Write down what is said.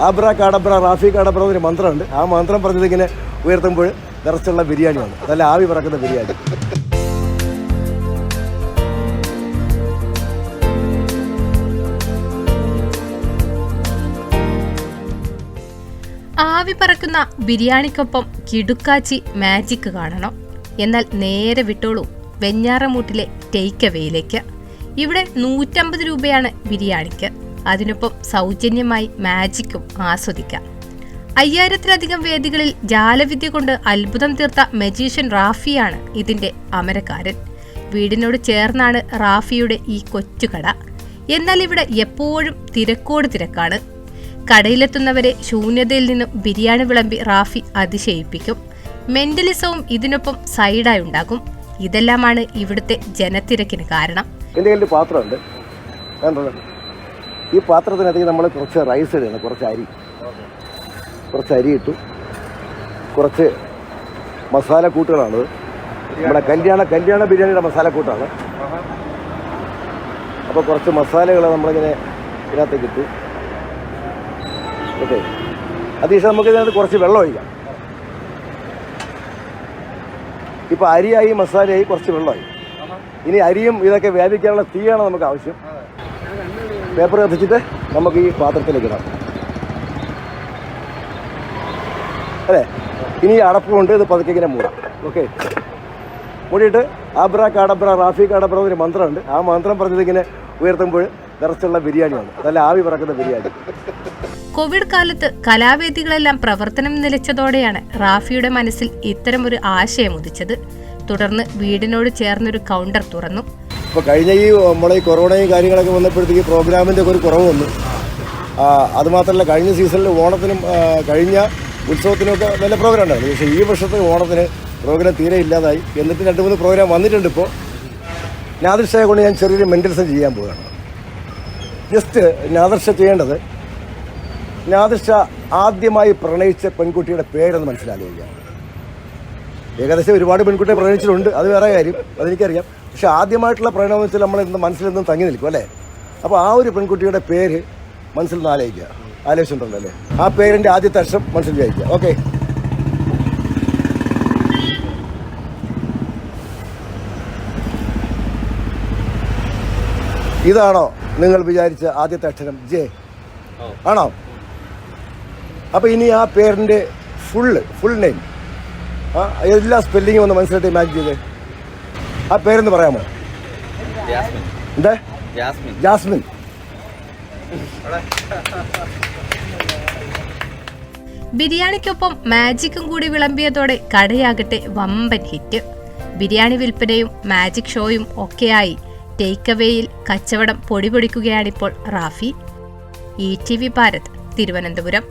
ആബ്ര കാടബ്ര റാഫി കാടബ്ര എന്നൊരു മന്ത്രമുണ്ട്. ആ മന്ത്രം പറഞ്ഞതിങ്ങനെ ഉയർത്തുമ്പോൾ നിറച്ചുള്ള ബിരിയാണിയാണ്, നല്ല ആവി പറക്കുന്ന ബിരിയാണി. ആവി പറക്കുന്ന ബിരിയാണിക്കൊപ്പം കിടുക്കാച്ചി മാജിക് കാണണം. എന്നാൽ നേരെ വിട്ടോളൂ വെഞ്ഞാറമൂട്ടിലെ ടേക്ക് അവയിലേക്ക്. ഇവിടെ 150 രൂപയാണ് ബിരിയാണിക്ക്. അതിനൊപ്പം സൗജന്യമായി മാജിക്കും ആസ്വദിക്കാം. 5000-ലധികം വേദികളിൽ ജാലവിദ്യ കൊണ്ട് അത്ഭുതം തീർത്ത മജീഷ്യൻ റാഫിയാണ് ഇതിന്റെ അമരക്കാരൻ. വീടിനോട് ചേർന്നാണ് റാഫിയുടെ ഈ കൊച്ചുകട. എന്നാൽ ഇവിടെ എപ്പോഴും തിരക്കോട് തിരക്കാണ്. കടയിലെത്തുന്നവരെ ശൂന്യതയിൽ നിന്നും ബിരിയാണി വിളമ്പി റാഫി അതിശയിപ്പിക്കും. മെന്റലിസവും ഇതിനൊപ്പം സൈഡായി ഉണ്ടാകും. ഇതെല്ലാമാണ് ഇവിടുത്തെ ജനത്തിരക്കിന് കാരണം. എൻ്റെ കയ്യിൽ പാത്രമുണ്ട്. ഈ പാത്രത്തിനകത്തേക്ക് നമ്മൾ കുറച്ച് റൈസ് ഇടണം, കുറച്ച് അരി ഇട്ടു, കുറച്ച് മസാല കൂട്ടുകളാണത്. നമ്മുടെ കല്യാണ ബിരിയാണിയുടെ മസാല കൂട്ടാണ്. അപ്പോൾ കുറച്ച് മസാലകൾ നമ്മളിങ്ങനെ ഇതിനകത്തേക്ക് ഇട്ടു. ഓക്കെ, അതിനുശേഷം നമുക്ക് ഇതിനകത്ത് കുറച്ച് വെള്ളം ഒഴിക്കാം. ഇപ്പോൾ അരിയായി മസാലയായി കുറച്ച് വെള്ളമായി. ഇനി അരിയും ഇതൊക്കെ വേവിക്കാനുള്ള തീയാണ് നമുക്ക് ആവശ്യം. പേപ്പർ കത്തിച്ചിട്ട് നമുക്ക് ഈ പാത്രത്തിലേക്ക് ഇടാം, അല്ലേ? ഇനി ഈ അടപ്പ് കൊണ്ട് ഇത് പതുക്കെ ഇങ്ങനെ മൂടാം. ഓക്കെ, മൂടിയിട്ട് ആബ്ര കാടബ്ര റാഫി കാടബ്ര എന്നൊരു മന്ത്രമുണ്ട്. ആ മന്ത്രം പറഞ്ഞതിങ്ങനെ ഉയർത്തുമ്പോൾ നിറച്ചുള്ള ബിരിയാണിയാണ്, നല്ല ആവി പറക്കുന്ന ബിരിയാണി. കോവിഡ് കാലത്ത് കലാവേദികളെല്ലാം പ്രവർത്തനം നിലച്ചതോടെയാണ് റാഫിയുടെ മനസ്സിൽ ഇത്തരമൊരു ആശയം ഉദിച്ചത്. തുടർന്ന് വീടിനോട് ചേർന്നൊരു കൗണ്ടർ തുറന്നു. ഇപ്പോൾ കഴിഞ്ഞ നമ്മളെ ഈ കൊറോണയും കാര്യങ്ങളൊക്കെ വന്നപ്പോഴത്തേക്ക് പ്രോഗ്രാമിൻ്റെ ഒരു കുറവ് വന്നു. അതുമാത്രമല്ല, കഴിഞ്ഞ സീസണിൽ ഓണത്തിനും കഴിഞ്ഞ ഉത്സവത്തിനുമൊക്കെ നല്ല പ്രോഗ്രാം ഉണ്ടായിരുന്നു. പക്ഷേ ഈ വർഷത്തെ ഓണത്തിന് പ്രോഗ്രാം തീരെ ഇല്ലാതായി. എന്നിട്ട് 2-3 പ്രോഗ്രാം വന്നിട്ടുണ്ട്. ഇപ്പോൾ നാദിർ ഷായെ കൊണ്ട് ഞാൻ ചെറിയൊരു മെൻ്റലിസം ചെയ്യാൻ പോവുകയാണ്. ജസ്റ്റ് നാദിർ ഷാ ചെയ്യേണ്ടത്, നാദിർ ഷാ ആദ്യമായി പ്രണയിച്ച പെൺകുട്ടിയുടെ പേരെന്ന് മനസ്സിലാക്കുക. ഏകദേശം ഒരുപാട് പെൺകുട്ടിയെ പ്രണയിച്ചിട്ടുണ്ട്, അത് വേറെ കാര്യം, അതെനിക്കറിയാം. പക്ഷെ ആദ്യമായിട്ടുള്ള പ്രണയം വെച്ചാൽ നമ്മൾ മനസ്സിലെന്നും തങ്ങി നിൽക്കും, അല്ലേ? അപ്പോൾ ആ ഒരു പെൺകുട്ടിയുടെ പേര് മനസ്സിൽ നിന്ന് ആലോചിക്കുക. ആലോചിച്ചിട്ടുണ്ടല്ലോ അല്ലേ? ആ പേരിൻ്റെ ആദ്യത്തെ അക്ഷരം മനസ്സിൽ വിചാരിക്കുക. ഓക്കെ, ഇതാണോ നിങ്ങൾ വിചാരിച്ച ആദ്യത്തെ അക്ഷരം? ജെ ആണോ? അപ്പോൾ ഇനി ആ പേരിൻ്റെ ഫുൾ നെയിം, എല്ലാ സ്പെല്ലിങ്ങും ഒന്ന് മനസ്സിലായിട്ട് ഇമാജിൻ ചെയ്തേ. ആ പേരെന്ന് പറയാമോ? എന്താ? ജാസ്മിൻ. ബിരിയാണിക്കൊപ്പം മാജിക്കും കൂടി വിളമ്പിയതോടെ കടയാകട്ടെ വമ്പൻ ഹിറ്റ്. ബിരിയാണി വിൽപ്പനയും മാജിക് ഷോയും ഒക്കെയായി ടേക്ക് അവേയിൽ കച്ചവടം പൊടിപൊടിക്കുകയാണിപ്പോൾ റാഫി. ETV ഭാരത്, തിരുവനന്തപുരം.